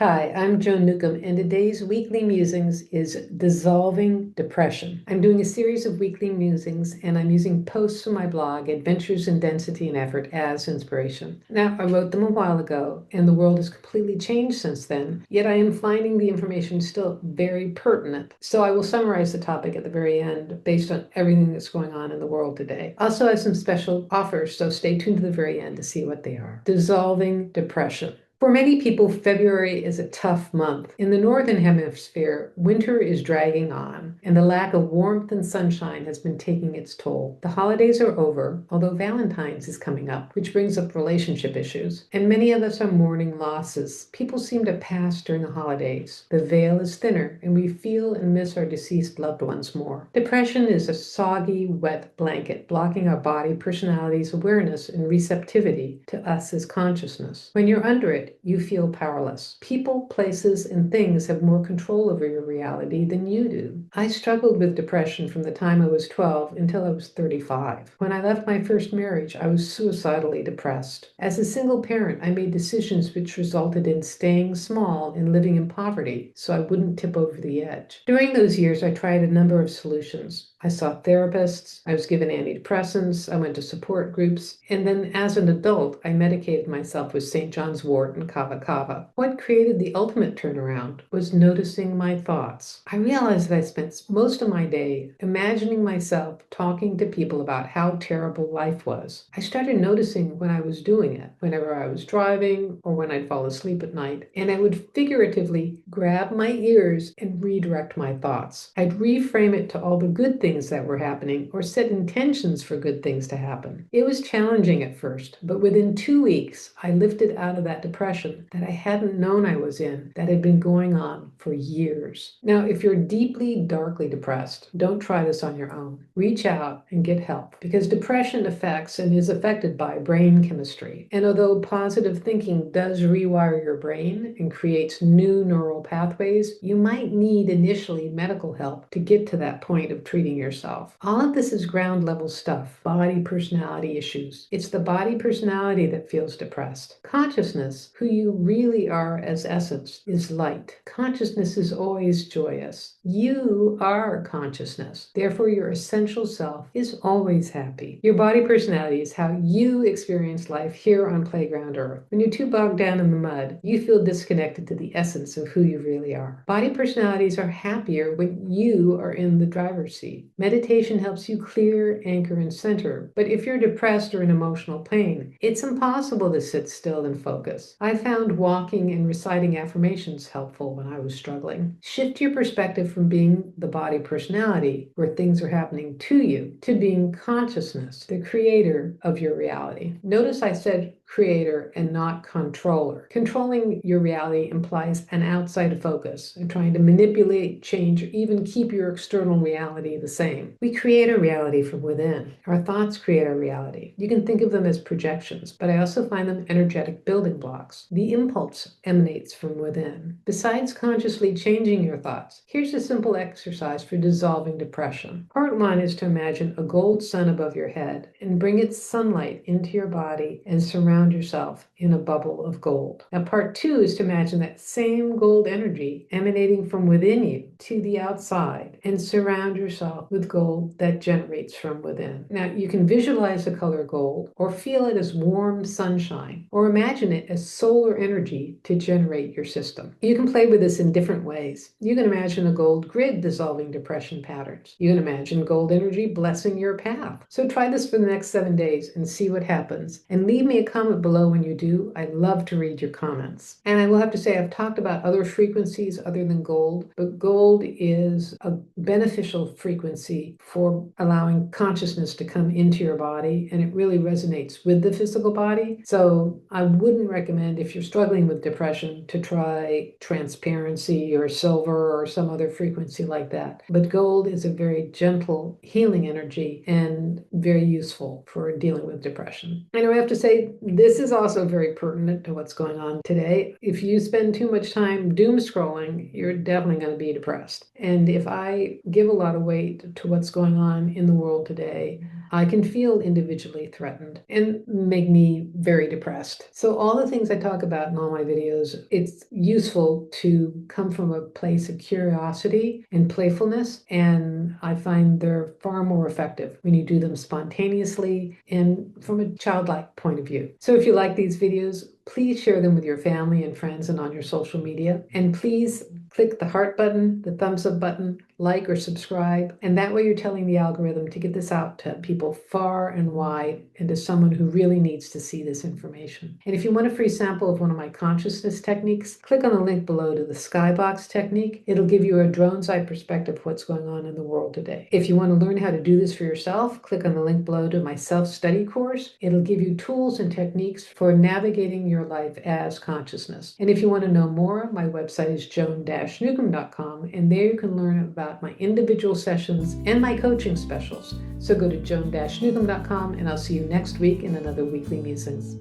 Hi, I'm Joan Newcomb, and today's weekly musings is Dissolving Depression. I'm doing a series of weekly musings, and I'm using posts from my blog, Adventures in Density and Effort, as inspiration. Now, I wrote them a while ago, and the world has completely changed since then, yet I am finding the information still very pertinent. So I will summarize the topic at the very end based on everything that's going on in the world today. Also, I have some special offers, so stay tuned to the very end to see what they are. Dissolving Depression. For many people, February is a tough month. In the Northern Hemisphere, winter is dragging on, and the lack of warmth and sunshine has been taking its toll. The holidays are over, although Valentine's is coming up, which brings up relationship issues, and many of us are mourning losses. People seem to pass during the holidays. The veil is thinner, and we feel and miss our deceased loved ones more. Depression is a soggy, wet blanket, blocking our body, personality's awareness, and receptivity to us as consciousness. When you're under it, you feel powerless. People, places, and things have more control over your reality than you do. I struggled with depression from the time I was 12 until I was 35. When I left my first marriage, I was suicidally depressed. As a single parent, I made decisions which resulted in staying small and living in poverty so I wouldn't tip over the edge. During those years, I tried a number of solutions. I saw therapists, I was given antidepressants, I went to support groups, and then as an adult, I medicated myself with St. John's wort and kava kava. What created the ultimate turnaround was noticing my thoughts. I realized that I spent most of my day imagining myself talking to people about how terrible life was. I started noticing when I was doing it, whenever I was driving or when I'd fall asleep at night, and I would figuratively grab my ears and redirect my thoughts. I'd reframe it to all the good things that were happening or set intentions for good things to happen. It was challenging at first, but within 2 weeks, I lifted out of that depression that I hadn't known I was in, that had been going on for years. Now, if you're deeply, darkly depressed, don't try this on your own. Reach out and get help because depression affects and is affected by brain chemistry. And although positive thinking does rewire your brain and creates new neural pathways, you might need initially medical help to get to that point of treating yourself. All of this is ground level stuff, body personality issues. It's the body personality that feels depressed. Consciousness, who you really are as essence, is light. Consciousness is always joyous. You are consciousness. Therefore, your essential self is always happy. Your body personality is how you experience life here on playground Earth. When you're too bogged down in the mud, you feel disconnected to the essence of who you really are. Body personalities are happier when you are in the driver's seat. Meditation helps you clear, anchor, and center. But if you're depressed or in emotional pain, it's impossible to sit still and focus. I found walking and reciting affirmations helpful when I was struggling. Shift your perspective from being the body personality, where things are happening to you, to being consciousness, the creator of your reality. Notice I said creator and not controller. Controlling your reality implies an outside focus and trying to manipulate, change, or even keep your external reality the same. We create our reality from within. Our thoughts create our reality. You can think of them as projections, but I also find them energetic building blocks. The impulse emanates from within. Besides consciously changing your thoughts, here's a simple exercise for dissolving depression. Part one is to imagine a gold sun above your head and bring its sunlight into your body and surround yourself in a bubble of gold. Now, part two is to imagine that same gold energy emanating from within you to the outside and surround yourself with gold that generates from within. Now, you can visualize the color gold or feel it as warm sunshine or imagine it as solar energy to generate your system. You can play with this in different ways. You can imagine a gold grid dissolving depression patterns. You can imagine gold energy blessing your path. So try this for the next 7 days and see what happens. And leave me a comment below when you do. I'd love to read your comments. And I will have to say, I've talked about other frequencies other than gold, but gold is a beneficial frequency for allowing consciousness to come into your body, and it really resonates with the physical body. So I wouldn't recommend, if you're struggling with depression, to try transparency or silver or some other frequency like that. But gold is a very gentle healing energy and very useful for dealing with depression. And I have to say, this is also very pertinent to what's going on today. If you spend too much time doom scrolling, you're definitely going to be depressed. And if I give a lot of weight to what's going on in the world today, I can feel individually threatened and make me very depressed. So all the things I talk about in all my videos, it's useful to come from a place of curiosity and playfulness, and I find they're far more effective when you do them spontaneously and from a childlike point of view. So if you like these videos, please share them with your family and friends and on your social media. And please click the heart button, the thumbs up button, like or subscribe. And that way you're telling the algorithm to get this out to people far and wide and to someone who really needs to see this information. And if you want a free sample of one of my consciousness techniques, click on the link below to the Skybox technique. It'll give you a drone's eye perspective of what's going on in the world today. If you want to learn how to do this for yourself, click on the link below to my self-study course. It'll give you tools and techniques for navigating your life as consciousness. And if you want to know more, my website is joan-newcomb.com, and there you can learn about my individual sessions and my coaching specials. So go to joan-newcomb.com, and I'll see you next week in another Weekly Musings.